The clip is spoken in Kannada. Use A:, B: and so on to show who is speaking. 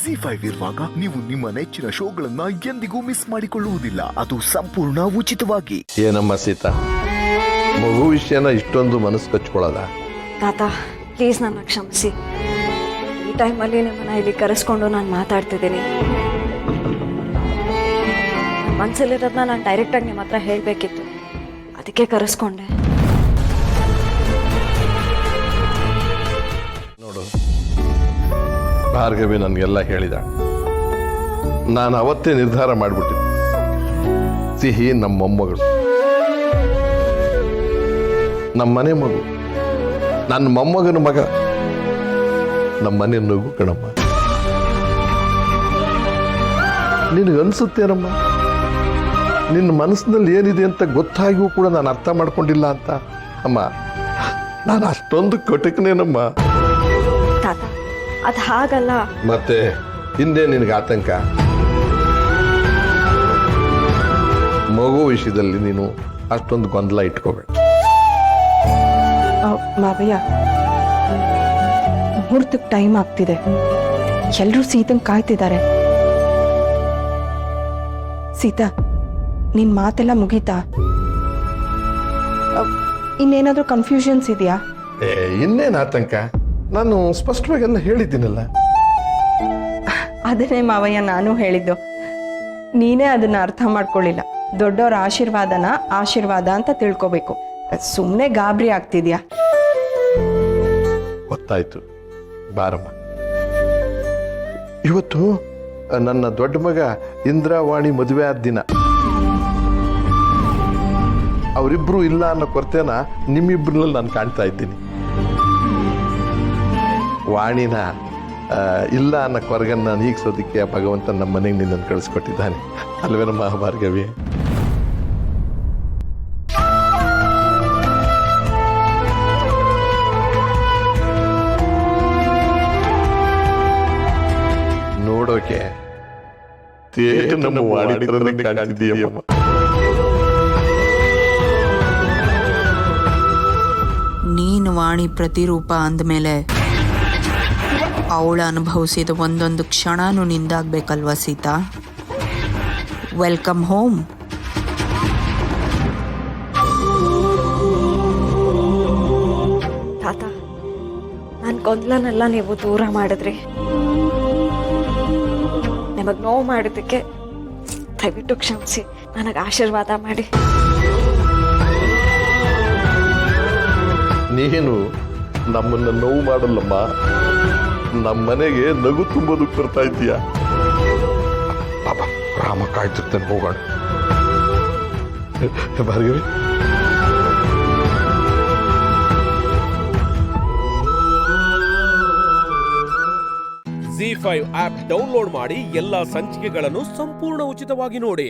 A: ZEE5 ಇರುವಾಗ ನೀವು ನಿಮ್ಮ ನೆಚ್ಚಿನ ಶೋಗಳನ್ನ ಎಂದಿಗೂ ಮಿಸ್ ಮಾಡಿಕೊಳ್ಳುವುದಿಲ್ಲ. ಅದು ಸಂಪೂರ್ಣ ಉಚಿತವಾಗಿ.
B: ಏನಮ್ಮ ಸೀತಾ, ಮಗು ವಿಷಯನ ಇಷ್ಟೊಂದು ಮನಸ್ಸು ಕಚ್ಕೊಳ್ಳೋದ?
C: ತಾತ ಪ್ಲೀಸ್ ನನ್ನ ಕ್ಷಮಿಸಿ. ಈ ಟೈಮಲ್ಲಿ ನಿಮ್ಮನ್ನ ಇಲ್ಲಿ ಕರೆಸ್ಕೊಂಡು ನಾನು ಮಾತಾಡ್ತಿದ್ದೀನಿ. ಮನಸ್ಸಲ್ಲಿರೋದನ್ನ ನಾನು ಡೈರೆಕ್ಟಾಗಿ ನಿಮ್ಮ ಹತ್ರ ಹೇಳಬೇಕಿತ್ತು, ಅದಕ್ಕೆ ಕರೆಸ್ಕೊಂಡೆ.
B: ನೋಡು, ಭಾರ್ಗವಿ ನನಗೆಲ್ಲ ಹೇಳಿದ. ನಾನು ಅವತ್ತೇ ನಿರ್ಧಾರ ಮಾಡಿಬಿಟ್ಟಿದ್ದೆ, ಸಿಹಿ ನಮ್ಮ ಮೊಮ್ಮಗಳು, ನಮ್ಮ ಮನೆ ಮಗು, ನನ್ನ ಮೊಮ್ಮಗನ ಮಗ, ನಮ್ಮ ಮನೆ ನಗು ಕಣಮ್ಮ. ನಿನಗನ್ಸುತ್ತೇನಮ್ಮ, ನಿನ್ನ ಮನಸ್ಸಿನಲ್ಲಿ ಏನಿದೆ ಅಂತ ಗೊತ್ತಾಗಿಯೂ ಕೂಡ ನಾನು ಅರ್ಥ ಮಾಡ್ಕೊಂಡಿಲ್ಲ ಅಂತ? ಅಮ್ಮ, ನಾನು ಅಷ್ಟೊಂದು ಕಟಕನೇನಮ್ಮ.
C: ತಾತ ಅದು ಹಾಗಲ್ಲ.
B: ಮತ್ತೆ ಹಿಂದೆ ನಿನಗೆ ಆತಂಕ? ಮಗು ವಿಷಯದಲ್ಲಿ ನೀನು ಅಷ್ಟೊಂದು ಗೊಂದಲ ಇಟ್ಕೋಬೇಡ.
D: ಮಾವಯ್ಯ, ಮುಹೂರ್ತಕ್ಕೆ ಟೈಮ್ ಆಗ್ತಿದೆ, ಎಲ್ಲರೂ ಸೀತಂಗ್ ಕಾಯ್ತಿದ್ದಾರೆ. ಸೀತಾ, ನಿನ್ ಮಾತೆಲ್ಲ ಮುಗೀತಾ? ಇನ್ನೇನಾದ್ರೂ ಕನ್ಫ್ಯೂಷನ್ಸ್ ಇದೆಯಾ?
B: ಇನ್ನೇನು ಆತಂಕ? ನಾನು ಸ್ಪಷ್ಟವಾಗಿ ಎಲ್ಲ ಹೇಳಿದ್ದೀನಲ್ಲ.
D: ಅದನ್ನೇ ಮಾವಯ್ಯ ನಾನು ಹೇಳಿದ್ದು, ನೀನೇ ಅದನ್ನ ಅರ್ಥ ಮಾಡ್ಕೊಳ್ಳಿಲ್ಲ. ದೊಡ್ಡವ್ರ ಆಶೀರ್ವಾದನ ಆಶೀರ್ವಾದ ಅಂತ ತಿಳ್ಕೊಬೇಕು, ಸುಮ್ಮನೆ ಗಾಬರಿ ಆಗ್ತಿದ್ಯಾ?
B: ಗೊತ್ತಾಯ್ತು, ಬಾರಮ್ಮ. ಇವತ್ತು ನನ್ನ ದೊಡ್ಡ ಮಗ ಇಂದ್ರಾವಾಣಿ ಮದುವೆ ಆದ ದಿನ. ಅವರಿಬ್ರು ಇಲ್ಲ ಅನ್ನೋ ಕೊರತೆನ ನಿಮ್ಮಿಬ್ರಲ್ಲಿ ನಾನು ಕಾಣ್ತಾ ಇದ್ದೀನಿ. ವಾಣಿನ ಇಲ್ಲ ಅನ್ನೋ ಕೊರಗನ್ನ ನೀಗಿಸೋದಕ್ಕೆ ಭಗವಂತ ನಮ್ಮ ಮನೆಗೆ ನಿನ್ನನ್ನು ಕಳಿಸ್ಕೊಟ್ಟಿದ್ದಾನೆ ಅಲ್ವೇನಮ್ಮ ಭಾರ್ಗವಿ? ನೋಡೋಕೆ ನಮ್ಮ ವಾಣಿ ಥರನೇ ಕಾಣ್ತಿದ್ದೀಯಮ್ಮ.
E: ನೀನು ವಾಣಿ ಪ್ರತಿರೂಪ ಅಂದಮೇಲೆ ಅವಳು ಅನುಭವಿಸಿದ ಒಂದೊಂದು ಕ್ಷಣನೂ ನಿಂದಾಗಬೇಕಲ್ವ ಸೀತಾ? Welcome home.
C: ತಾತ, ನನ್ನ ಗೊಂದಲನೆಲ್ಲ ನೀವು ದೂರ ಮಾಡಿದ್ರಿ. ನಿಮಗೆ ನೋವು ಮಾಡಿದ್ದಕ್ಕೆ ದಯವಿಟ್ಟು ಕ್ಷಮಿಸಿ, ನನಗೆ ಆಶೀರ್ವಾದ ಮಾಡಿ.
B: ನೀನು ನಮ್ಮನ್ನ ನೋವು ಮಾಡಲ್ಲಮ್ಮ, ನಮ್ಮ ಮನೆಗೆ ನಗು ತುಂಬೋದಕ್ಕೆ ಬರ್ತಾ ಇದ್ದೀಯ. ಬಾಬಾ, ರಾಮ ಕಾಯ್ತಿರ್ತೇನೆ, ಹೋಗೋಣ. ಭಾರ್ಗವಿ,
F: ZEE5 ಆಪ್ ಡೌನ್ಲೋಡ್ ಮಾಡಿ ಎಲ್ಲಾ ಸಂಚಿಕೆಗಳನ್ನು ಸಂಪೂರ್ಣ ಉಚಿತವಾಗಿ ನೋಡಿ.